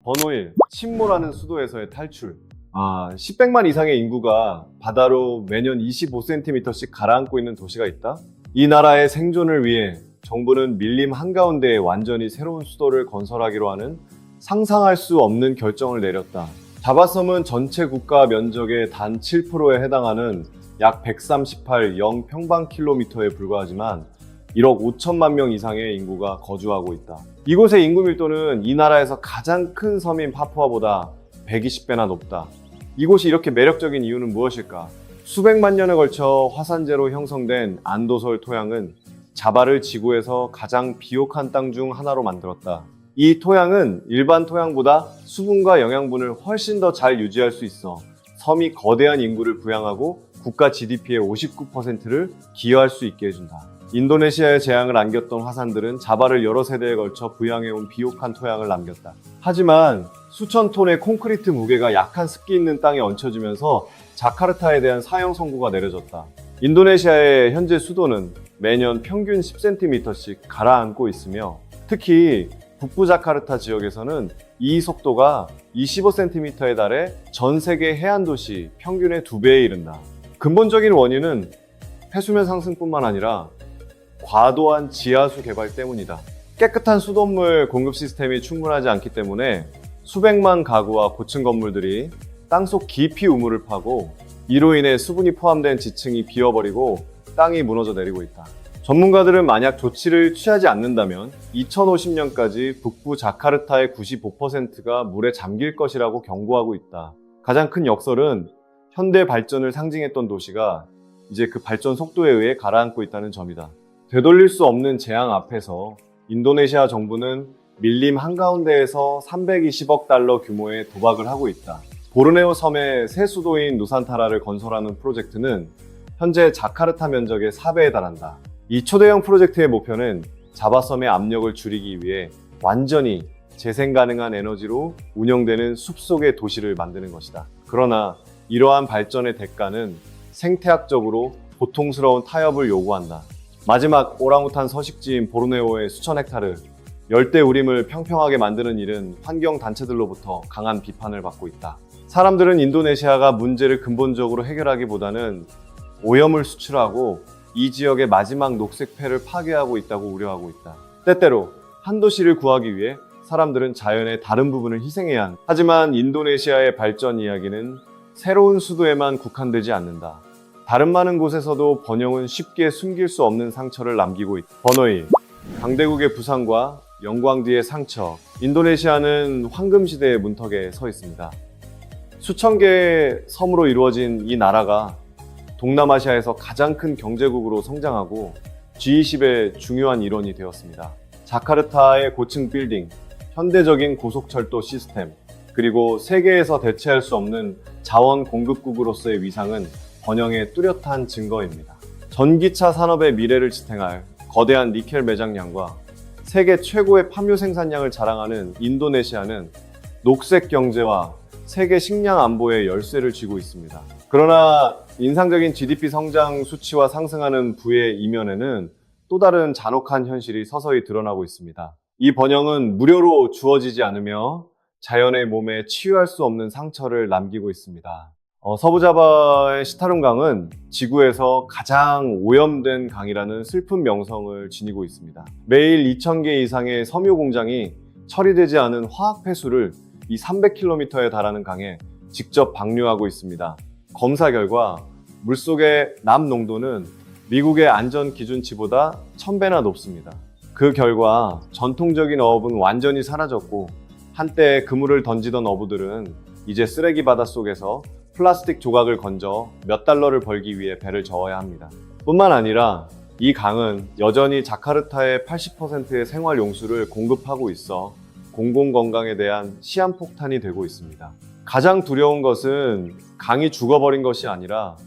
번호 1. 침몰하는 수도에서의 탈출. 10백만 이상의 인구가 바다로 매년 25cm씩 가라앉고 있는 도시가 있다? 이 나라의 생존을 위해 정부는 밀림 한가운데에 완전히 새로운 수도를 건설하기로 하는 상상할 수 없는 결정을 내렸다. 자바섬은 전체 국가 면적의 단 7%에 해당하는 약 138 0평방킬로미터에 불과하지만 1억 5천만 명 이상의 인구가 거주하고 있다. 이곳의 인구 밀도는 이 나라에서 가장 큰 섬인 파푸아보다 120배나 높다. 이곳이 이렇게 매력적인 이유는 무엇일까? 수백만 년에 걸쳐 화산재로 형성된 안도솔 토양은 자바를 지구에서 가장 비옥한 땅 중 하나로 만들었다. 이 토양은 일반 토양보다 수분과 영양분을 훨씬 더 잘 유지할 수 있어 섬이 거대한 인구를 부양하고 국가 GDP의 59%를 기여할 수 있게 해준다. 인도네시아의 재앙을 안겼던 화산들은 자바를 여러 세대에 걸쳐 부양해온 비옥한 토양을 남겼다. 하지만 수천 톤의 콘크리트 무게가 약한 습기 있는 땅에 얹혀지면서 자카르타에 대한 사형 선고가 내려졌다. 인도네시아의 현재 수도는 매년 평균 10cm씩 가라앉고 있으며 특히 북부 자카르타 지역에서는 이 속도가 25cm에 달해 전 세계 해안 도시 평균의 2배에 이른다. 근본적인 원인은 해수면 상승뿐만 아니라 과도한 지하수 개발 때문이다. 깨끗한 수돗물 공급 시스템이 충분하지 않기 때문에 수백만 가구와 고층 건물들이 땅속 깊이 우물을 파고 이로 인해 수분이 포함된 지층이 비어버리고 땅이 무너져 내리고 있다. 전문가들은 만약 조치를 취하지 않는다면 2050년까지 북부 자카르타의 95%가 물에 잠길 것이라고 경고하고 있다. 가장 큰 역설은 현대 발전을 상징했던 도시가 이제 그 발전 속도에 의해 가라앉고 있다는 점이다. 되돌릴 수 없는 재앙 앞에서 인도네시아 정부는 밀림 한가운데에서 320억 달러 규모의 도박을 하고 있다. 보르네오 섬의 새 수도인 누산타라를 건설하는 프로젝트는 현재 자카르타 면적의 4배에 달한다. 이 초대형 프로젝트의 목표는 자바섬의 압력을 줄이기 위해 완전히 재생 가능한 에너지로 운영되는 숲속의 도시를 만드는 것이다. 그러나 이러한 발전의 대가는 생태학적으로 고통스러운 타협을 요구한다. 마지막 오랑우탄 서식지인 보르네오의 수천 헥타르, 열대우림을 평평하게 만드는 일은 환경단체들로부터 강한 비판을 받고 있다. 사람들은 인도네시아가 문제를 근본적으로 해결하기보다는 오염을 수출하고 이 지역의 마지막 녹색폐를 파괴하고 있다고 우려하고 있다. 때때로 한 도시를 구하기 위해 사람들은 자연의 다른 부분을 희생해야 한다. 하지만 인도네시아의 발전 이야기는 새로운 수도에만 국한되지 않는다. 다른 많은 곳에서도 번영은 쉽게 숨길 수 없는 상처를 남기고 있다. 번호 1. 강대국의 부상과 영광 뒤의 상처. 인도네시아는 황금시대의 문턱에 서 있습니다. 수천 개의 섬으로 이루어진 이 나라가 동남아시아에서 가장 큰 경제국으로 성장하고 G20의 중요한 일원이 되었습니다. 자카르타의 고층 빌딩, 현대적인 고속철도 시스템, 그리고 세계에서 대체할 수 없는 자원 공급국으로서의 위상은 번영의 뚜렷한 증거입니다. 전기차 산업의 미래를 지탱할 거대한 니켈 매장량과 세계 최고의 팜유 생산량을 자랑하는 인도네시아는 녹색 경제와 세계 식량 안보의 열쇠를 쥐고 있습니다. 그러나 인상적인 GDP 성장 수치와 상승하는 부의 이면에는 또 다른 잔혹한 현실이 서서히 드러나고 있습니다. 이 번영은 무료로 주어지지 않으며 자연의 몸에 치유할 수 없는 상처를 남기고 있습니다. 서부자바의 시타룸 강은 지구에서 가장 오염된 강이라는 슬픈 명성을 지니고 있습니다. 매일 2,000개 이상의 섬유 공장이 처리되지 않은 화학 폐수를 이 300km에 달하는 강에 직접 방류하고 있습니다. 검사 결과 물속의 납 농도는 미국의 안전 기준치보다 1000배나 높습니다. 그 결과 전통적인 어업은 완전히 사라졌고 한때 그물을 던지던 어부들은 이제 쓰레기 바다 속에서 플라스틱 조각을 건져 몇 달러를 벌기 위해 배를 저어야 합니다. 뿐만 아니라 이 강은 여전히 자카르타의 80%의 생활 용수를 공급하고 있어 공공건강에 대한 시한폭탄이 되고 있습니다. 가장 두려운 것은 강이 죽어버린 것이 아니라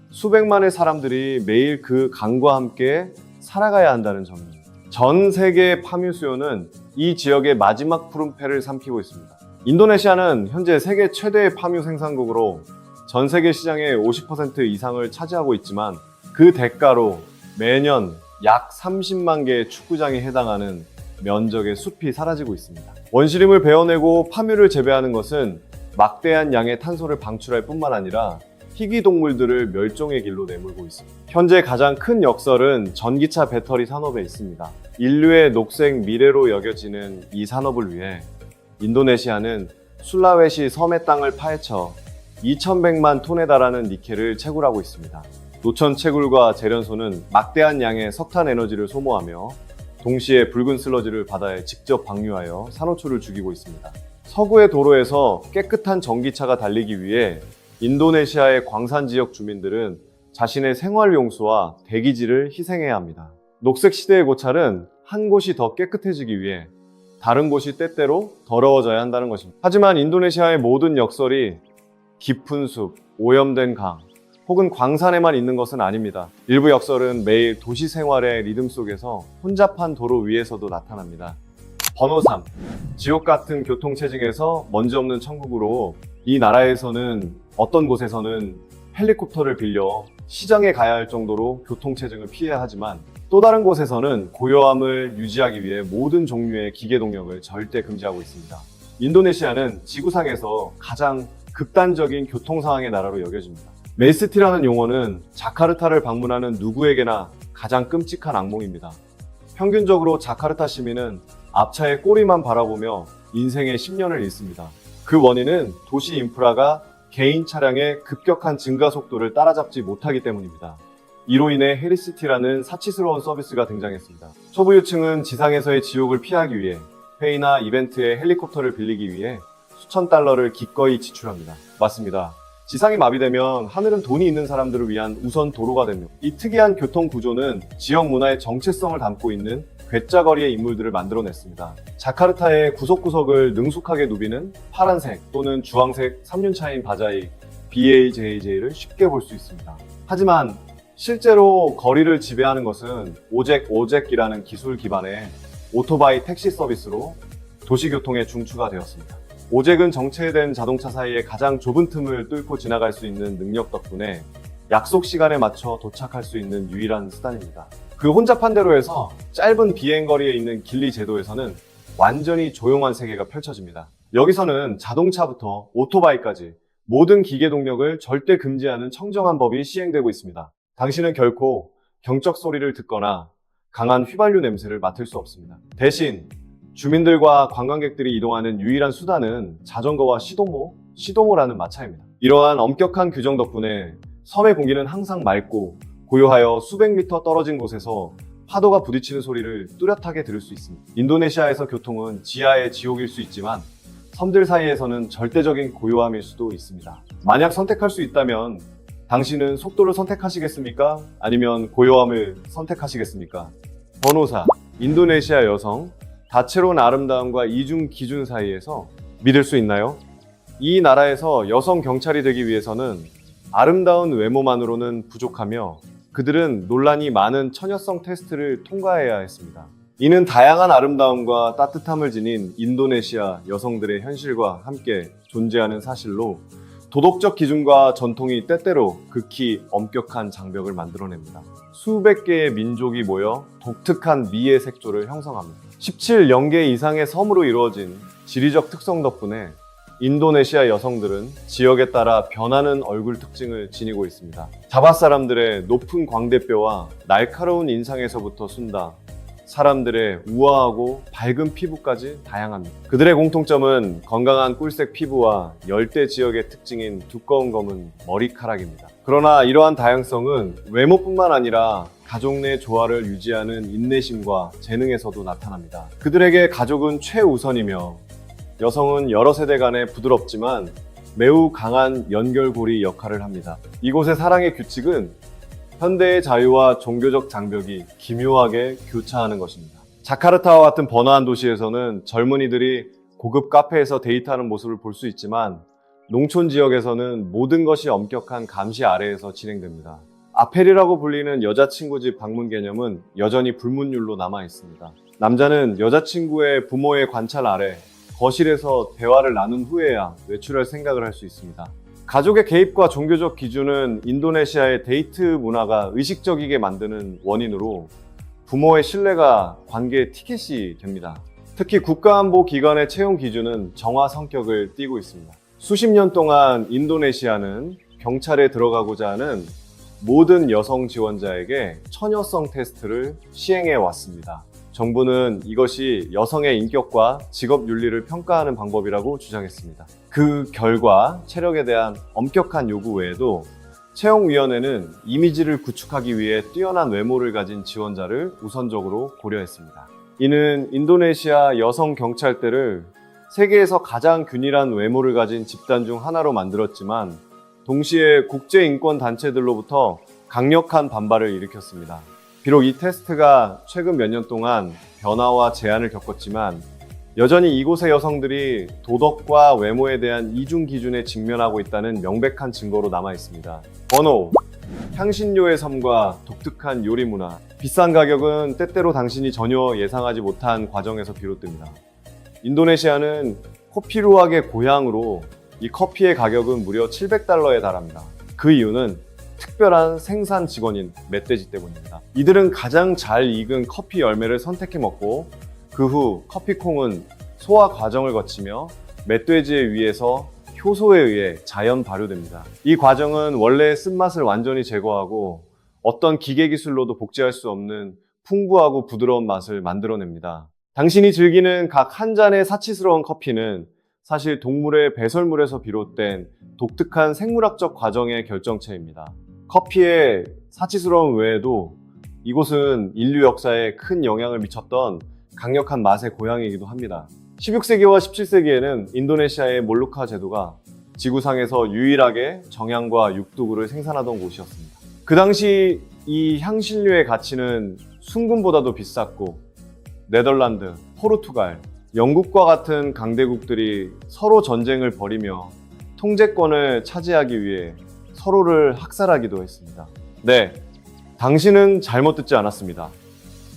수백만의 사람들이 매일 그 강과 함께 살아가야 한다는 점입니다. 전 세계의 팜유 수요는 이 지역의 마지막 푸른패를 삼키고 있습니다. 인도네시아는 현재 세계 최대의 팜유 생산국으로 전 세계 시장의 50% 이상을 차지하고 있지만 그 대가로 매년 약 30만 개의 축구장에 해당하는 면적의 숲이 사라지고 있습니다. 원시림을 베어내고 파묘를 재배하는 것은 막대한 양의 탄소를 방출할 뿐만 아니라 희귀 동물들을 멸종의 길로 내몰고 있습니다. 현재 가장 큰 역설은 전기차 배터리 산업에 있습니다. 인류의 녹색 미래로 여겨지는 이 산업을 위해 인도네시아는 술라웨시 섬의 땅을 파헤쳐 2100만 톤에 달하는 니켈을 채굴하고 있습니다. 노천 채굴과 재련소는 막대한 양의 석탄 에너지를 소모하며 동시에 붉은 슬러지를 바다에 직접 방류하여 산호초를 죽이고 있습니다. 서구의 도로에서 깨끗한 전기차가 달리기 위해 인도네시아의 광산 지역 주민들은 자신의 생활용수와 대기질을 희생해야 합니다. 녹색 시대의 고찰은 한 곳이 더 깨끗해지기 위해 다른 곳이 때때로 더러워져야 한다는 것입니다. 하지만 인도네시아의 모든 역설이 깊은 숲, 오염된 강, 혹은 광산에만 있는 것은 아닙니다. 일부 역설은 매일 도시 생활의 리듬 속에서 혼잡한 도로 위에서도 나타납니다. 번호 3. 지옥 같은 교통체증에서 먼지 없는 천국으로 이 나라에서는 어떤 곳에서는 헬리콥터를 빌려 시장에 가야 할 정도로 교통체증을 피해야 하지만 또 다른 곳에서는 고요함을 유지하기 위해 모든 종류의 기계 동력을 절대 금지하고 있습니다. 인도네시아는 지구상에서 가장 극단적인 교통 상황의 나라로 여겨집니다. 메이스티라는 용어는 자카르타를 방문하는 누구에게나 가장 끔찍한 악몽입니다. 평균적으로 자카르타 시민은 앞차의 꼬리만 바라보며 인생의 10년을 잃습니다. 그 원인은 도시 인프라가 개인 차량의 급격한 증가 속도를 따라잡지 못하기 때문입니다. 이로 인해 헤리시티라는 사치스러운 서비스가 등장했습니다. 초부유층은 지상에서의 지옥을 피하기 위해 회의나 이벤트에 헬리콥터를 빌리기 위해 수천 달러를 기꺼이 지출합니다. 맞습니다. 지상이 마비되면 하늘은 돈이 있는 사람들을 위한 우선 도로가 됩니다. 이 특이한 교통 구조는 지역 문화의 정체성을 담고 있는 괴짜거리의 인물들을 만들어냈습니다. 자카르타의 구석구석을 능숙하게 누비는 파란색 또는 주황색 3륜차인 바자이 BAJJ를 쉽게 볼 수 있습니다. 하지만 실제로 거리를 지배하는 것은 오젝이라는 기술 기반의 오토바이 택시 서비스로 도시교통의 중추가 되었습니다. 오젝은 정체된 자동차 사이에 가장 좁은 틈을 뚫고 지나갈 수 있는 능력 덕분에 약속 시간에 맞춰 도착할 수 있는 유일한 수단입니다. 그 혼잡한 대로에서 짧은 비행거리에 있는 길리 제도에서는 완전히 조용한 세계가 펼쳐집니다. 여기서는 자동차부터 오토바이까지 모든 기계 동력을 절대 금지하는 청정한 법이 시행되고 있습니다. 당신은 결코 경적 소리를 듣거나 강한 휘발유 냄새를 맡을 수 없습니다. 대신 주민들과 관광객들이 이동하는 유일한 수단은 자전거와 시도모라는 마차입니다. 이러한 엄격한 규정 덕분에 섬의 공기는 항상 맑고 고요하여 수백 미터 떨어진 곳에서 파도가 부딪히는 소리를 뚜렷하게 들을 수 있습니다. 인도네시아에서 교통은 지하의 지옥일 수 있지만 섬들 사이에서는 절대적인 고요함일 수도 있습니다. 만약 선택할 수 있다면 당신은 속도를 선택하시겠습니까? 아니면 고요함을 선택하시겠습니까? 번호 4. 인도네시아 여성 다채로운 아름다움과 이중 기준 사이에서 믿을 수 있나요? 이 나라에서 여성 경찰이 되기 위해서는 아름다운 외모만으로는 부족하며 그들은 논란이 많은 처녀성 테스트를 통과해야 했습니다. 이는 다양한 아름다움과 따뜻함을 지닌 인도네시아 여성들의 현실과 함께 존재하는 사실로 도덕적 기준과 전통이 때때로 극히 엄격한 장벽을 만들어냅니다. 수백 개의 민족이 모여 독특한 미의 색조를 형성합니다. 17영계 이상의 섬으로 이루어진 지리적 특성 덕분에 인도네시아 여성들은 지역에 따라 변하는 얼굴 특징을 지니고 있습니다. 자바 사람들의 높은 광대뼈와 날카로운 인상에서부터 순다 사람들의 우아하고 밝은 피부까지 다양합니다. 그들의 공통점은 건강한 꿀색 피부와 열대 지역의 특징인 두꺼운 검은 머리카락입니다. 그러나 이러한 다양성은 외모뿐만 아니라 가족 내 조화를 유지하는 인내심과 재능에서도 나타납니다. 그들에게 가족은 최우선이며 여성은 여러 세대 간에 부드럽지만 매우 강한 연결고리 역할을 합니다. 이곳의 사랑의 규칙은 현대의 자유와 종교적 장벽이 기묘하게 교차하는 것입니다. 자카르타와 같은 번화한 도시에서는 젊은이들이 고급 카페에서 데이트하는 모습을 볼 수 있지만 농촌 지역에서는 모든 것이 엄격한 감시 아래에서 진행됩니다. 아펠이라고 불리는 여자친구 집 방문 개념은 여전히 불문율로 남아 있습니다. 남자는 여자친구의 부모의 관찰 아래 거실에서 대화를 나눈 후에야 외출할 생각을 할 수 있습니다. 가족의 개입과 종교적 기준은 인도네시아의 데이트 문화가 의식적이게 만드는 원인으로 부모의 신뢰가 관계의 티켓이 됩니다. 특히 국가안보기관의 채용 기준은 정화 성격을 띠고 있습니다. 수십 년 동안 인도네시아는 경찰에 들어가고자 하는 모든 여성 지원자에게 처녀성 테스트를 시행해 왔습니다. 정부는 이것이 여성의 인격과 직업 윤리를 평가하는 방법이라고 주장했습니다. 그 결과 체력에 대한 엄격한 요구 외에도 채용위원회는 이미지를 구축하기 위해 뛰어난 외모를 가진 지원자를 우선적으로 고려했습니다. 이는 인도네시아 여성 경찰대를 세계에서 가장 균일한 외모를 가진 집단 중 하나로 만들었지만 동시에 국제인권단체들로부터 강력한 반발을 일으켰습니다. 비록 이 테스트가 최근 몇 년 동안 변화와 제한을 겪었지만 여전히 이곳의 여성들이 도덕과 외모에 대한 이중 기준에 직면하고 있다는 명백한 증거로 남아 있습니다. 번호, 향신료의 섬과 독특한 요리 문화, 비싼 가격은 때때로 당신이 전혀 예상하지 못한 과정에서 비롯됩니다. 인도네시아는 커피루악의 고향으로 이 커피의 가격은 무려 700달러에 달합니다. 그 이유는 특별한 생산 직원인 멧돼지 때문입니다. 이들은 가장 잘 익은 커피 열매를 선택해 먹고 그 후 커피콩은 소화 과정을 거치며 멧돼지의 위에서 효소에 의해 자연 발효됩니다. 이 과정은 원래의 쓴맛을 완전히 제거하고 어떤 기계 기술로도 복제할 수 없는 풍부하고 부드러운 맛을 만들어냅니다. 당신이 즐기는 각 한 잔의 사치스러운 커피는 사실 동물의 배설물에서 비롯된 독특한 생물학적 과정의 결정체입니다. 커피의 사치스러움 외에도 이곳은 인류 역사에 큰 영향을 미쳤던 강력한 맛의 고향이기도 합니다. 16세기와 17세기에는 인도네시아의 몰루카 제도가 지구상에서 유일하게 정향과 육두구를 생산하던 곳이었습니다. 그 당시 이 향신료의 가치는 순금보다도 비쌌고 네덜란드, 포르투갈, 영국과 같은 강대국들이 서로 전쟁을 벌이며 통제권을 차지하기 위해 서로를 학살하기도 했습니다. 네, 당신은 잘못 듣지 않았습니다.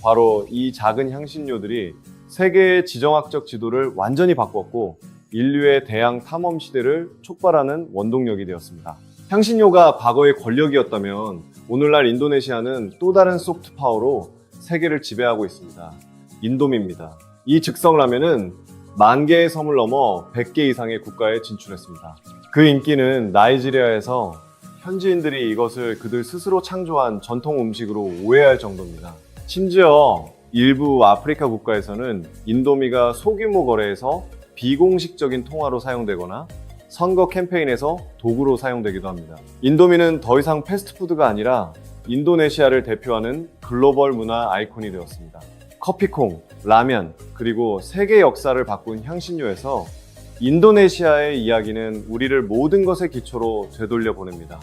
바로 이 작은 향신료들이 세계의 지정학적 지도를 완전히 바꿨고 인류의 대양 탐험 시대를 촉발하는 원동력이 되었습니다. 향신료가 과거의 권력이었다면 오늘날 인도네시아는 또 다른 소프트 파워로 세계를 지배하고 있습니다. 인도미입니다. 이 즉석라면은 10,000개의 섬을 넘어 100개 이상의 국가에 진출했습니다. 그 인기는 나이지리아에서 현지인들이 이것을 그들 스스로 창조한 전통 음식으로 오해할 정도입니다. 심지어 일부 아프리카 국가에서는 인도미가 소규모 거래에서 비공식적인 통화로 사용되거나 선거 캠페인에서 도구로 사용되기도 합니다. 인도미는 더 이상 패스트푸드가 아니라 인도네시아를 대표하는 글로벌 문화 아이콘이 되었습니다. 커피콩, 라면, 그리고 세계 역사를 바꾼 향신료에서 인도네시아의 이야기는 우리를 모든 것의 기초로 되돌려 보냅니다.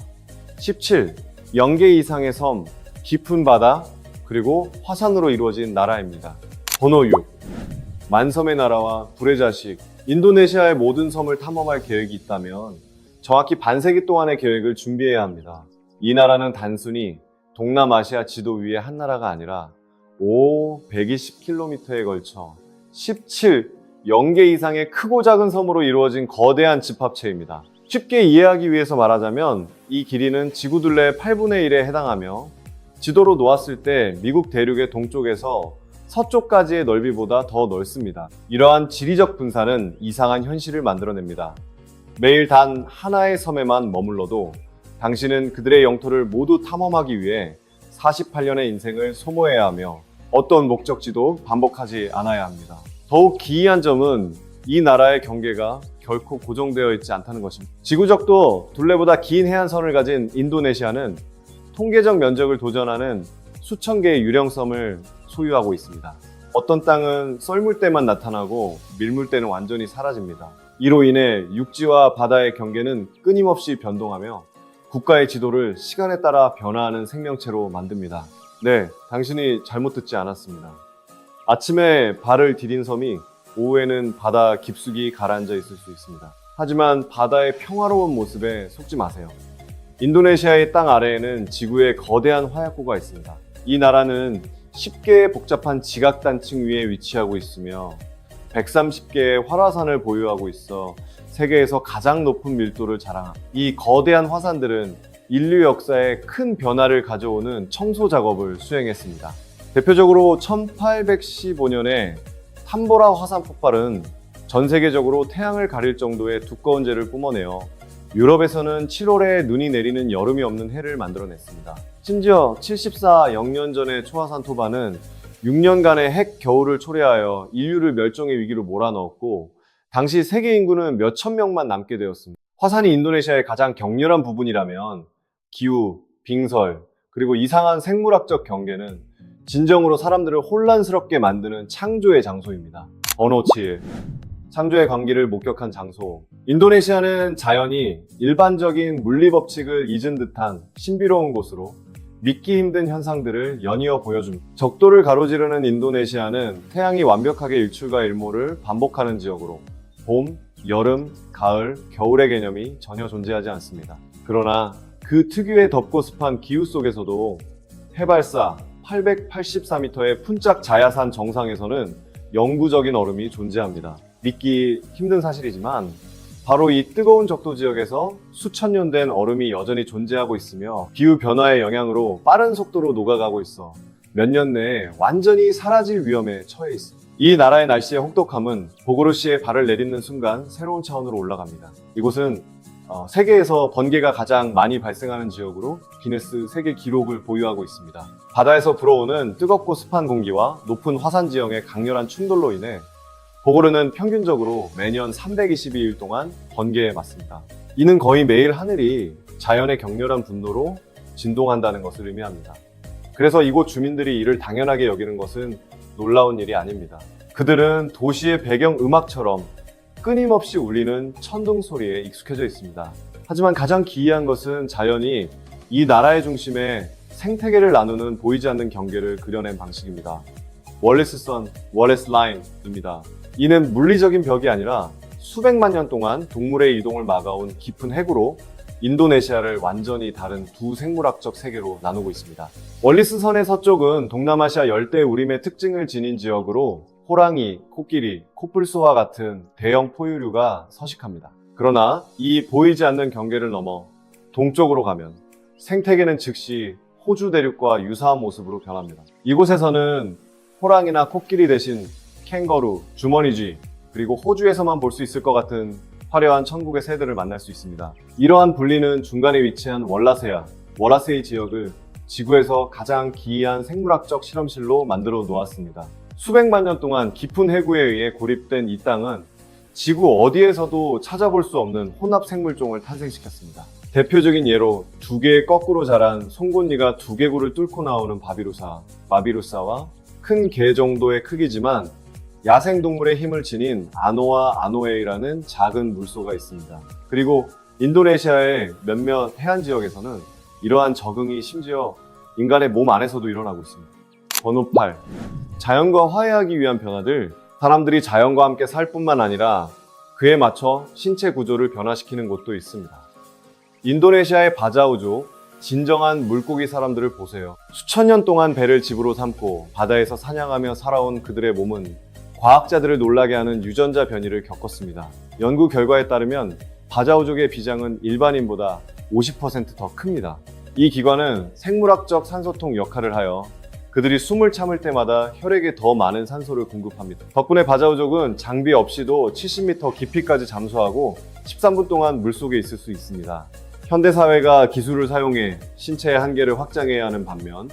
17. 0개 이상의 섬, 깊은 바다, 그리고 화산으로 이루어진 나라입니다. 번호 6. 만섬의 나라와 불의 자식. 인도네시아의 모든 섬을 탐험할 계획이 있다면 정확히 반세기 동안의 계획을 준비해야 합니다. 이 나라는 단순히 동남아시아 지도 위의 한 나라가 아니라 120km에 걸쳐 17, 0개 이상의 크고 작은 섬으로 이루어진 거대한 집합체입니다. 쉽게 이해하기 위해서 말하자면 이 길이는 지구둘레의 8분의 1에 해당하며 지도로 놓았을 때 미국 대륙의 동쪽에서 서쪽까지의 넓이보다 더 넓습니다. 이러한 지리적 분산은 이상한 현실을 만들어냅니다. 매일 단 하나의 섬에만 머물러도 당신은 그들의 영토를 모두 탐험하기 위해 48년의 인생을 소모해야 하며 어떤 목적지도 반복하지 않아야 합니다. 더욱 기이한 점은 이 나라의 경계가 결코 고정되어 있지 않다는 것입니다. 지구적도 둘레보다 긴 해안선을 가진 인도네시아는 통계적 면적을 도전하는 수천 개의 유령섬을 소유하고 있습니다. 어떤 땅은 썰물 때만 나타나고 밀물 때는 완전히 사라집니다. 이로 인해 육지와 바다의 경계는 끊임없이 변동하며 국가의 지도를 시간에 따라 변화하는 생명체로 만듭니다. 네, 당신이 잘못 듣지 않았습니다. 아침에 발을 디딘 섬이 오후에는 바다 깊숙이 가라앉아 있을 수 있습니다. 하지만 바다의 평화로운 모습에 속지 마세요. 인도네시아의 땅 아래에는 지구의 거대한 화약고가 있습니다. 이 나라는 10개의 복잡한 지각단층 위에 위치하고 있으며 130개의 활화산을 보유하고 있어 세계에서 가장 높은 밀도를 자랑합니다. 이 거대한 화산들은 인류 역사에 큰 변화를 가져오는 청소 작업을 수행했습니다. 대표적으로 1815년에 탐보라 화산 폭발은 전 세계적으로 태양을 가릴 정도의 두꺼운 재를 뿜어내어 유럽에서는 7월에 눈이 내리는 여름이 없는 해를 만들어냈습니다. 심지어 74영년 전의 초화산 토반은 6년간의 핵 겨울을 초래하여 인류를 멸종의 위기로 몰아넣었고 당시 세계 인구는 몇천 명만 남게 되었습니다. 화산이 인도네시아의 가장 격렬한 부분이라면 기후, 빙설, 그리고 이상한 생물학적 경계는 진정으로 사람들을 혼란스럽게 만드는 창조의 장소입니다. 번호 7. 창조의 광기를 목격한 장소. 인도네시아는 자연이 일반적인 물리법칙을 잊은 듯한 신비로운 곳으로 믿기 힘든 현상들을 연이어 보여줍니다. 적도를 가로지르는 인도네시아는 태양이 완벽하게 일출과 일몰을 반복하는 지역으로 봄, 여름, 가을, 겨울의 개념이 전혀 존재하지 않습니다. 그러나 그 특유의 덥고 습한 기후 속에서도 해발사 884m의 푼짝 자야산 정상에서는 영구적인 얼음이 존재합니다. 믿기 힘든 사실이지만 바로 이 뜨거운 적도 지역에서 수천 년 된 얼음이 여전히 존재하고 있으며 기후 변화의 영향으로 빠른 속도로 녹아가고 있어 몇 년 내에 완전히 사라질 위험에 처해 있습니다. 이 나라의 날씨의 혹독함은 보고르시에 발을 내딛는 순간 새로운 차원으로 올라갑니다. 이곳은 세계에서 번개가 가장 많이 발생하는 지역으로 기네스 세계 기록을 보유하고 있습니다. 바다에서 불어오는 뜨겁고 습한 공기와 높은 화산 지형의 강렬한 충돌로 인해 보고르는 평균적으로 매년 322일 동안 번개에 맞습니다. 이는 거의 매일 하늘이 자연의 격렬한 분노로 진동한다는 것을 의미합니다. 그래서 이곳 주민들이 이를 당연하게 여기는 것은 놀라운 일이 아닙니다. 그들은 도시의 배경 음악처럼 끊임없이 울리는 천둥 소리에 익숙해져 있습니다. 하지만 가장 기이한 것은 자연이 이 나라의 중심에 생태계를 나누는 보이지 않는 경계를 그려낸 방식입니다. 월리스 선, 월리스 라인입니다. 이는 물리적인 벽이 아니라 수백만 년 동안 동물의 이동을 막아온 깊은 해구로 인도네시아를 완전히 다른 두 생물학적 세계로 나누고 있습니다. 월리스 선의 서쪽은 동남아시아 열대 우림의 특징을 지닌 지역으로 호랑이, 코끼리, 코뿔소와 같은 대형 포유류가 서식합니다. 그러나 이 보이지 않는 경계를 넘어 동쪽으로 가면 생태계는 즉시 호주 대륙과 유사한 모습으로 변합니다. 이곳에서는 호랑이나 코끼리 대신 캥거루, 주머니쥐, 그리고 호주에서만 볼 수 있을 것 같은 화려한 천국의 새들을 만날 수 있습니다. 이러한 분리는 중간에 위치한 월라세이 지역을 지구에서 가장 기이한 생물학적 실험실로 만들어 놓았습니다. 수백만 년 동안 깊은 해구에 의해 고립된 이 땅은 지구 어디에서도 찾아볼 수 없는 혼합 생물종을 탄생시켰습니다. 대표적인 예로 두 개의 거꾸로 자란 송곳니가 두개골을 뚫고 나오는 바비루사와 큰 개 정도의 크기지만 야생동물의 힘을 지닌 아노아 아노에이라는 작은 물소가 있습니다. 그리고 인도네시아의 몇몇 해안 지역에서는 이러한 적응이 심지어 인간의 몸 안에서도 일어나고 있습니다. 번호 8. 자연과 화해하기 위한 변화들. 사람들이 자연과 함께 살 뿐만 아니라 그에 맞춰 신체 구조를 변화시키는 곳도 있습니다. 인도네시아의 바자우족, 진정한 물고기 사람들을 보세요. 수천 년 동안 배를 집으로 삼고 바다에서 사냥하며 살아온 그들의 몸은 과학자들을 놀라게 하는 유전자 변이를 겪었습니다. 연구 결과에 따르면 바자우족의 비장은 일반인보다 50% 더 큽니다. 이 기관은 생물학적 산소통 역할을 하여 그들이 숨을 참을 때마다 혈액에 더 많은 산소를 공급합니다. 덕분에 바자우족은 장비 없이도 70m 깊이까지 잠수하고 13분 동안 물속에 있을 수 있습니다. 현대사회가 기술을 사용해 신체의 한계를 확장해야 하는 반면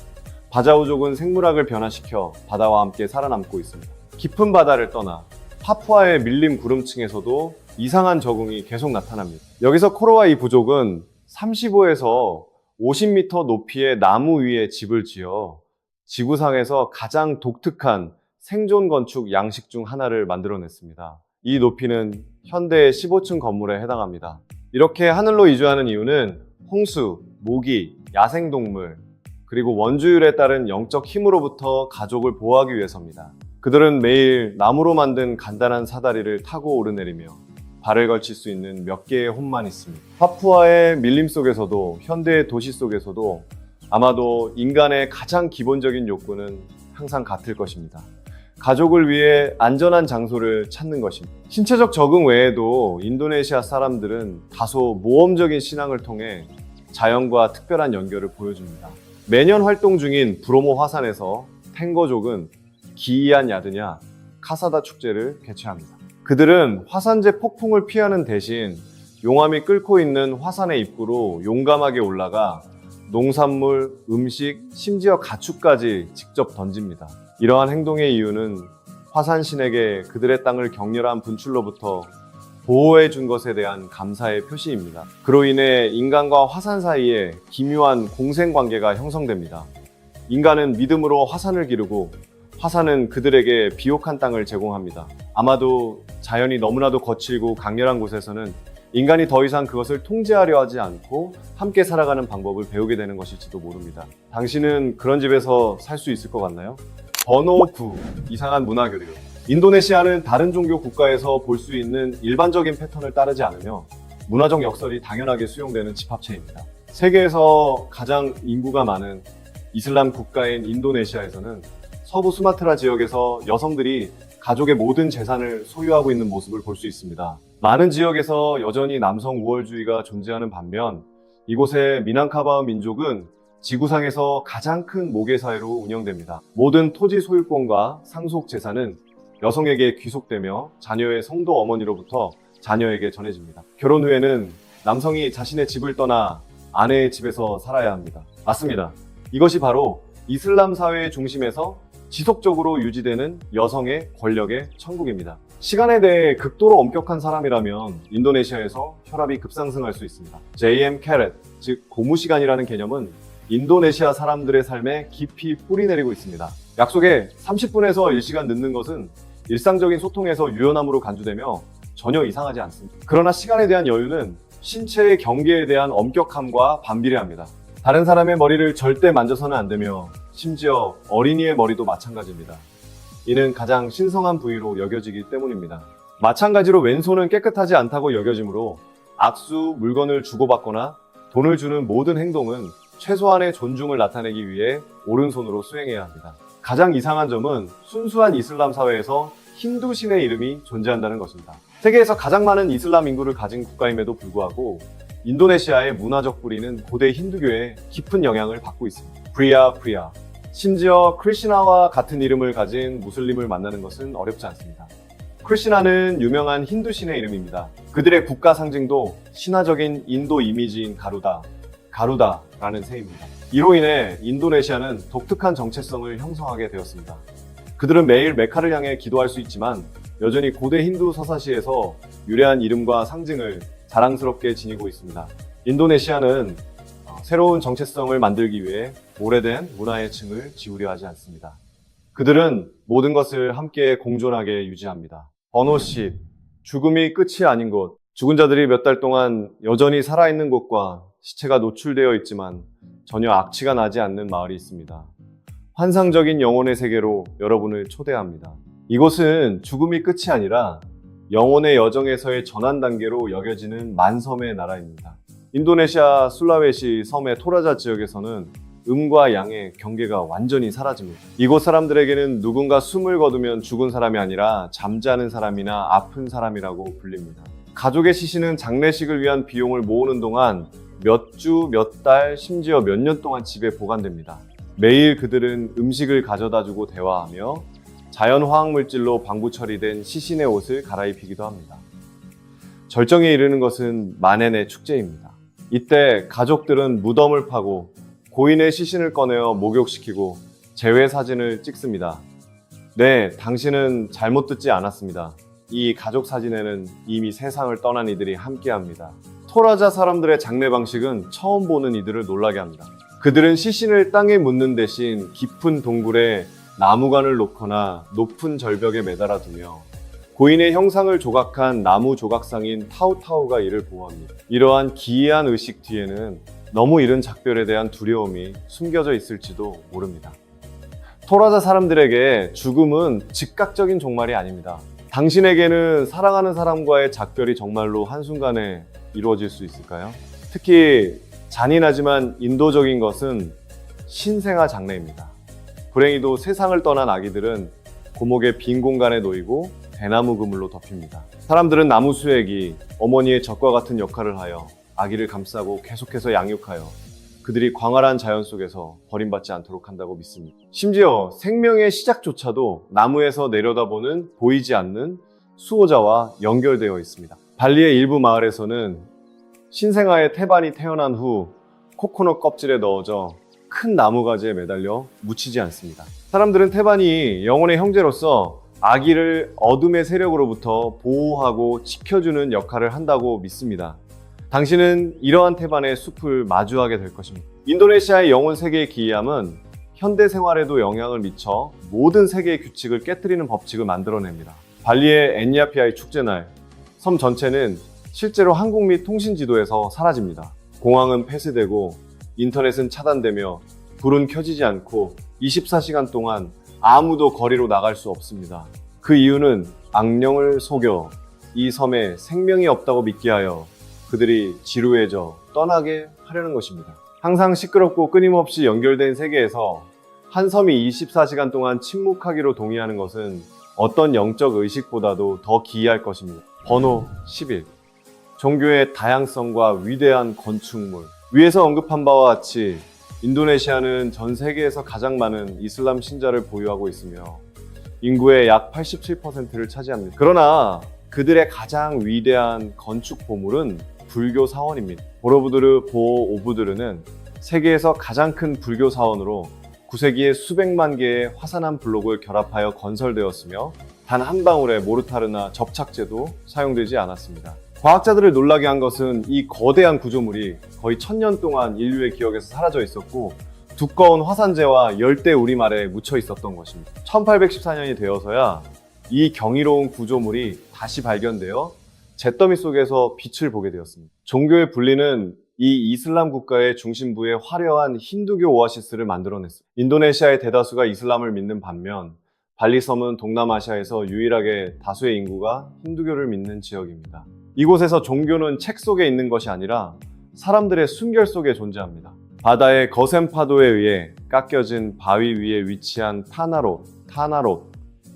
바자우족은 생물학을 변화시켜 바다와 함께 살아남고 있습니다. 깊은 바다를 떠나 파푸아의 밀림 구름층에서도 이상한 적응이 계속 나타납니다. 여기서 코로와 이 부족은 35에서 50m 높이의 나무 위에 집을 지어 지구상에서 가장 독특한 생존 건축 양식 중 하나를 만들어냈습니다. 이 높이는 현대의 15층 건물에 해당합니다. 이렇게 하늘로 이주하는 이유는 홍수, 모기, 야생동물, 그리고 원주율에 따른 영적 힘으로부터 가족을 보호하기 위해서입니다. 그들은 매일 나무로 만든 간단한 사다리를 타고 오르내리며 발을 걸칠 수 있는 몇 개의 홈만 있습니다. 파푸아의 밀림 속에서도 현대의 도시 속에서도 아마도 인간의 가장 기본적인 욕구는 항상 같을 것입니다. 가족을 위해 안전한 장소를 찾는 것입니다. 신체적 적응 외에도 인도네시아 사람들은 다소 모험적인 신앙을 통해 자연과 특별한 연결을 보여줍니다. 매년 활동 중인 브로모 화산에서 탱거족은 기이한 야드냐, 카사다 축제를 개최합니다. 그들은 화산재 폭풍을 피하는 대신 용암이 끓고 있는 화산의 입구로 용감하게 올라가 농산물, 음식, 심지어 가축까지 직접 던집니다. 이러한 행동의 이유는 화산신에게 그들의 땅을 격렬한 분출로부터 보호해 준 것에 대한 감사의 표시입니다. 그로 인해 인간과 화산 사이에 기묘한 공생관계가 형성됩니다. 인간은 믿음으로 화산을 기르고 화산은 그들에게 비옥한 땅을 제공합니다. 아마도 자연이 너무나도 거칠고 강렬한 곳에서는 인간이 더 이상 그것을 통제하려 하지 않고 함께 살아가는 방법을 배우게 되는 것일지도 모릅니다. 당신은 그런 집에서 살 수 있을 것 같나요? 번호 9. 이상한 문화 교류. 인도네시아는 다른 종교 국가에서 볼 수 있는 일반적인 패턴을 따르지 않으며 문화적 역설이 당연하게 수용되는 집합체입니다. 세계에서 가장 인구가 많은 이슬람 국가인 인도네시아에서는 서부 수마트라 지역에서 여성들이 가족의 모든 재산을 소유하고 있는 모습을 볼 수 있습니다. 많은 지역에서 여전히 남성 우월주의가 존재하는 반면 이곳의 미낭카바우 민족은 지구상에서 가장 큰 모계사회로 운영됩니다. 모든 토지 소유권과 상속 재산은 여성에게 귀속되며 자녀의 성도 어머니로부터 자녀에게 전해집니다. 결혼 후에는 남성이 자신의 집을 떠나 아내의 집에서 살아야 합니다. 맞습니다. 이것이 바로 이슬람 사회의 중심에서 지속적으로 유지되는 여성의 권력의 천국입니다. 시간에 대해 극도로 엄격한 사람이라면 인도네시아에서 혈압이 급상승할 수 있습니다. JM 캐렛, 즉 고무시간이라는 개념은 인도네시아 사람들의 삶에 깊이 뿌리내리고 있습니다. 약속에 30분에서 1시간 늦는 것은 일상적인 소통에서 유연함으로 간주되며 전혀 이상하지 않습니다. 그러나 시간에 대한 여유는 신체의 경계에 대한 엄격함과 반비례합니다. 다른 사람의 머리를 절대 만져서는 안 되며 심지어 어린이의 머리도 마찬가지입니다. 이는 가장 신성한 부위로 여겨지기 때문입니다. 마찬가지로 왼손은 깨끗하지 않다고 여겨지므로 악수, 물건을 주고받거나 돈을 주는 모든 행동은 최소한의 존중을 나타내기 위해 오른손으로 수행해야 합니다. 가장 이상한 점은 순수한 이슬람 사회에서 힌두 신의 이름이 존재한다는 것입니다. 세계에서 가장 많은 이슬람 인구를 가진 국가임에도 불구하고 인도네시아의 문화적 뿌리는 고대 힌두교에 깊은 영향을 받고 있습니다. 프리야. 심지어 크리시나와 같은 이름을 가진 무슬림을 만나는 것은 어렵지 않습니다. 크리시나는 유명한 힌두 신의 이름입니다. 그들의 국가 상징도 신화적인 인도 이미지인 가루다라는 새입니다. 이로 인해 인도네시아는 독특한 정체성을 형성하게 되었습니다. 그들은 매일 메카를 향해 기도할 수 있지만 여전히 고대 힌두 서사시에서 유래한 이름과 상징을 자랑스럽게 지니고 있습니다. 인도네시아는 새로운 정체성을 만들기 위해 오래된 문화의 층을 지우려 하지 않습니다. 그들은 모든 것을 함께 공존하게 유지합니다. 번호 10. 죽음이 끝이 아닌 곳. 죽은 자들이 몇 달 동안 여전히 살아있는 곳과 시체가 노출되어 있지만 전혀 악취가 나지 않는 마을이 있습니다. 환상적인 영혼의 세계로 여러분을 초대합니다. 이곳은 죽음이 끝이 아니라 영혼의 여정에서의 전환 단계로 여겨지는 만섬의 나라입니다. 인도네시아 술라웨시 섬의 토라자 지역에서는 음과 양의 경계가 완전히 사라집니다. 이곳 사람들에게는 누군가 숨을 거두면 죽은 사람이 아니라 잠자는 사람이나 아픈 사람이라고 불립니다. 가족의 시신은 장례식을 위한 비용을 모으는 동안 몇 주, 몇 달, 심지어 몇 년 동안 집에 보관됩니다. 매일 그들은 음식을 가져다주고 대화하며 자연 화학물질로 방부 처리된 시신의 옷을 갈아입히기도 합니다. 절정에 이르는 것은 만엔의 축제입니다. 이때 가족들은 무덤을 파고 고인의 시신을 꺼내어 목욕시키고 재회 사진을 찍습니다. 네, 당신은 잘못 듣지 않았습니다. 이 가족 사진에는 이미 세상을 떠난 이들이 함께합니다. 토라자 사람들의 장례 방식은 처음 보는 이들을 놀라게 합니다. 그들은 시신을 땅에 묻는 대신 깊은 동굴에 나무관을 놓거나 높은 절벽에 매달아 두며 고인의 형상을 조각한 나무 조각상인 타우타우가 이를 보호합니다. 이러한 기이한 의식 뒤에는 너무 이른 작별에 대한 두려움이 숨겨져 있을지도 모릅니다. 토라자 사람들에게 죽음은 즉각적인 종말이 아닙니다. 당신에게는 사랑하는 사람과의 작별이 정말로 한순간에 이루어질 수 있을까요? 특히 잔인하지만 인도적인 것은 신생아 장례입니다. 불행히도 세상을 떠난 아기들은 고목의 빈 공간에 놓이고 대나무 그물로 덮입니다. 사람들은 나무 수액이 어머니의 젖과 같은 역할을 하여 아기를 감싸고 계속해서 양육하여 그들이 광활한 자연 속에서 버림받지 않도록 한다고 믿습니다. 심지어 생명의 시작조차도 나무에서 내려다보는 보이지 않는 수호자와 연결되어 있습니다. 발리의 일부 마을에서는 신생아의 태반이 태어난 후 코코넛 껍질에 넣어져 큰 나무가지에 매달려 묻히지 않습니다. 사람들은 태반이 영혼의 형제로서 아기를 어둠의 세력으로부터 보호하고 지켜주는 역할을 한다고 믿습니다. 당신은 이러한 태반의 숲을 마주하게 될 것입니다. 인도네시아의 영혼 세계의 기이함은 현대 생활에도 영향을 미쳐 모든 세계의 규칙을 깨뜨리는 법칙을 만들어냅니다. 발리의 엔야피아이 축제날, 섬 전체는 실제로 항공 및 통신 지도에서 사라집니다. 공항은 폐쇄되고 인터넷은 차단되며 불은 켜지지 않고 24시간 동안 아무도 거리로 나갈 수 없습니다. 그 이유는 악령을 속여 이 섬에 생명이 없다고 믿게 하여 그들이 지루해져 떠나게 하려는 것입니다. 항상 시끄럽고 끊임없이 연결된 세계에서 한 섬이 24시간 동안 침묵하기로 동의하는 것은 어떤 영적 의식보다도 더 기이할 것입니다. 번호 11. 종교의 다양성과 위대한 건축물. 위에서 언급한 바와 같이 인도네시아는 전 세계에서 가장 많은 이슬람 신자를 보유하고 있으며 인구의 약 87%를 차지합니다. 그러나 그들의 가장 위대한 건축 보물은 불교 사원입니다. 보로부두르 보오부두르는 세계에서 가장 큰 불교 사원으로 9세기에 수백만 개의 화산암 블록을 결합하여 건설되었으며 단 한 방울의 모르타르나 접착제도 사용되지 않았습니다. 과학자들을 놀라게 한 것은 이 거대한 구조물이 거의 1000년 동안 인류의 기억에서 사라져 있었고 두꺼운 화산재와 열대 우림알에 묻혀 있었던 것입니다. 1814년이 되어서야 이 경이로운 구조물이 다시 발견되어 잿더미 속에서 빛을 보게 되었습니다. 종교의 분리는 이 이슬람 국가의 중심부에 화려한 힌두교 오아시스를 만들어냈습니다. 인도네시아의 대다수가 이슬람을 믿는 반면 발리섬은 동남아시아에서 유일하게 다수의 인구가 힌두교를 믿는 지역입니다. 이곳에서 종교는 책 속에 있는 것이 아니라 사람들의 숨결 속에 존재합니다. 바다의 거센 파도에 의해 깎여진 바위 위에 위치한 타나롯,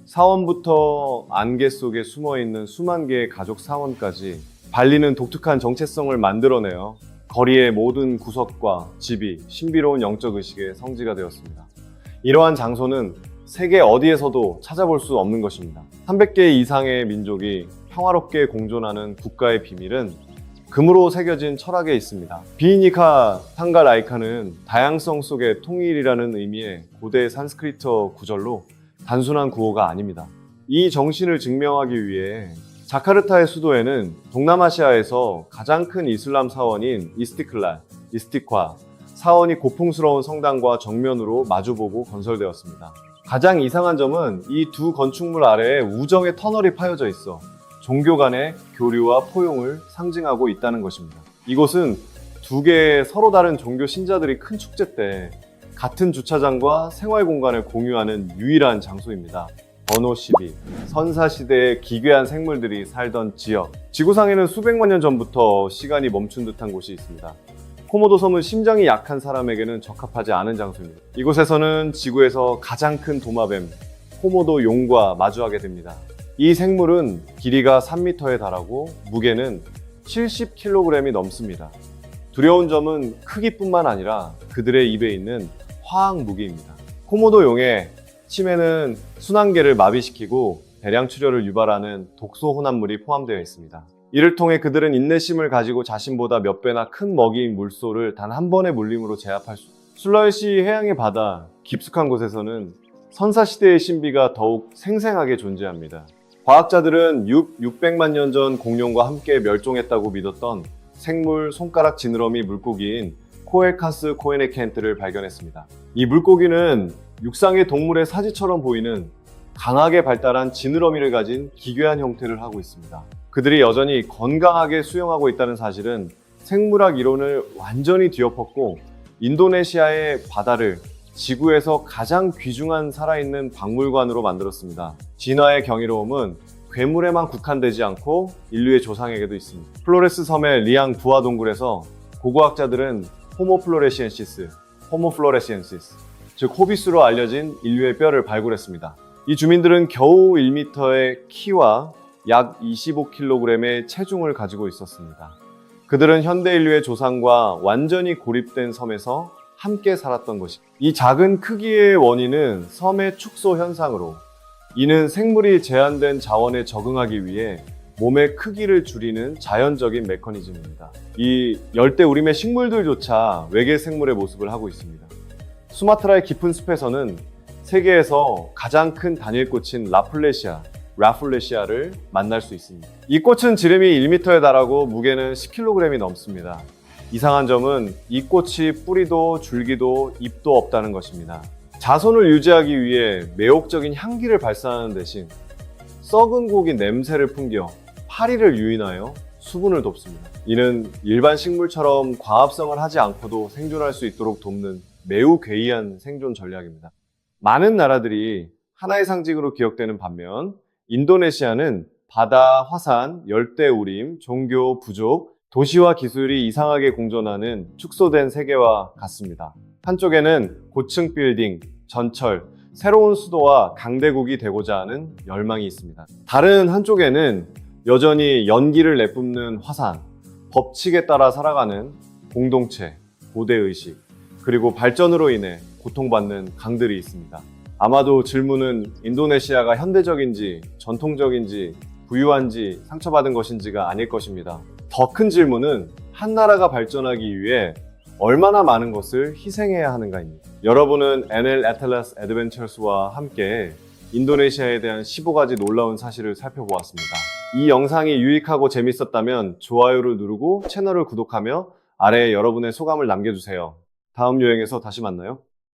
사원부터 안개 속에 숨어있는 수만 개의 가족 사원까지 발리는 독특한 정체성을 만들어내어 거리의 모든 구석과 집이 신비로운 영적 의식의 성지가 되었습니다. 이러한 장소는 세계 어디에서도 찾아볼 수 없는 것입니다. 300개 이상의 민족이 평화롭게 공존하는 국가의 비밀은 금으로 새겨진 철학에 있습니다. 비니카 탕가라이카는 다양성 속의 통일이라는 의미의 고대 산스크리트어 구절로 단순한 구호가 아닙니다. 이 정신을 증명하기 위해 자카르타의 수도에는 동남아시아에서 가장 큰 이슬람 사원인 이스티콰 사원이 고풍스러운 성당과 정면으로 마주보고 건설되었습니다. 가장 이상한 점은 이 두 건축물 아래에 우정의 터널이 파여져 있어 종교 간의 교류와 포용을 상징하고 있다는 것입니다. 이곳은 두 개의 서로 다른 종교 신자들이 큰 축제 때 같은 주차장과 생활 공간을 공유하는 유일한 장소입니다. 번호 12. 선사시대의 기괴한 생물들이 살던 지역. 지구상에는 수백만 년 전부터 시간이 멈춘 듯한 곳이 있습니다. 코모도 섬은 심장이 약한 사람에게는 적합하지 않은 장소입니다. 이곳에서는 지구에서 가장 큰 도마뱀, 코모도 용과 마주하게 됩니다. 이 생물은 길이가 3m에 달하고 무게는 70kg이 넘습니다. 두려운 점은 크기뿐만 아니라 그들의 입에 있는 화학 무기입니다. 코모도 용의 침에는 순환계를 마비시키고 대량 출혈을 유발하는 독소 혼합물이 포함되어 있습니다. 이를 통해 그들은 인내심을 가지고 자신보다 몇 배나 큰 먹이인 물소를 단 한 번의 물림으로 제압할 수 있습니다. 술라웨시 해양의 바다, 깊숙한 곳에서는 선사시대의 신비가 더욱 생생하게 존재합니다. 과학자들은 600만 년 전 공룡과 함께 멸종했다고 믿었던 생물 손가락 지느러미 물고기인 코엘카스 코에네켄트를 발견했습니다. 이 물고기는 육상의 동물의 사지처럼 보이는 강하게 발달한 지느러미를 가진 기괴한 형태를 하고 있습니다. 그들이 여전히 건강하게 수영하고 있다는 사실은 생물학 이론을 완전히 뒤엎었고 인도네시아의 바다를 지구에서 가장 귀중한 살아있는 박물관으로 만들었습니다. 진화의 경이로움은 괴물에만 국한되지 않고 인류의 조상에게도 있습니다. 플로레스 섬의 리앙 부하 동굴에서 고고학자들은 호모 플로레시엔시스, 즉 호비스로 알려진 인류의 뼈를 발굴했습니다. 이 주민들은 겨우 1m의 키와 약 25kg의 체중을 가지고 있었습니다. 그들은 현대 인류의 조상과 완전히 고립된 섬에서 함께 살았던 것입니다. 이 작은 크기의 원인은 섬의 축소 현상으로, 이는 생물이 제한된 자원에 적응하기 위해 몸의 크기를 줄이는 자연적인 메커니즘입니다. 이 열대우림의 식물들조차 외계 생물의 모습을 하고 있습니다. 수마트라의 깊은 숲에서는 세계에서 가장 큰 단일꽃인 라플레시아를 만날 수 있습니다. 이 꽃은 지름이 1m에 달하고 무게는 10kg이 넘습니다. 이상한 점은 이 꽃이 뿌리도 줄기도 잎도 없다는 것입니다. 자손을 유지하기 위해 매혹적인 향기를 발산하는 대신 썩은 고기 냄새를 풍겨 파리를 유인하여 수분을 돕습니다. 이는 일반 식물처럼 광합성을 하지 않고도 생존할 수 있도록 돕는 매우 괴이한 생존 전략입니다. 많은 나라들이 하나의 상징으로 기억되는 반면 인도네시아는 바다, 화산, 열대우림, 종교, 부족, 도시와 기술이 이상하게 공존하는 축소된 세계와 같습니다. 한쪽에는 고층 빌딩, 전철, 새로운 수도와 강대국이 되고자 하는 열망이 있습니다. 다른 한쪽에는 여전히 연기를 내뿜는 화산, 법칙에 따라 살아가는 공동체, 고대의식, 그리고 발전으로 인해 고통받는 강들이 있습니다. 아마도 질문은 인도네시아가 현대적인지, 전통적인지, 부유한지, 상처받은 것인지가 아닐 것입니다. 더 큰 질문은 한 나라가 발전하기 위해 얼마나 많은 것을 희생해야 하는가입니다. 여러분은 NL 애틀라스 애드벤처스와 함께 인도네시아에 대한 15가지 놀라운 사실을 살펴보았습니다. 이 영상이 유익하고 재밌었다면 좋아요를 누르고 채널을 구독하며 아래에 여러분의 소감을 남겨주세요. 다음 여행에서 다시 만나요.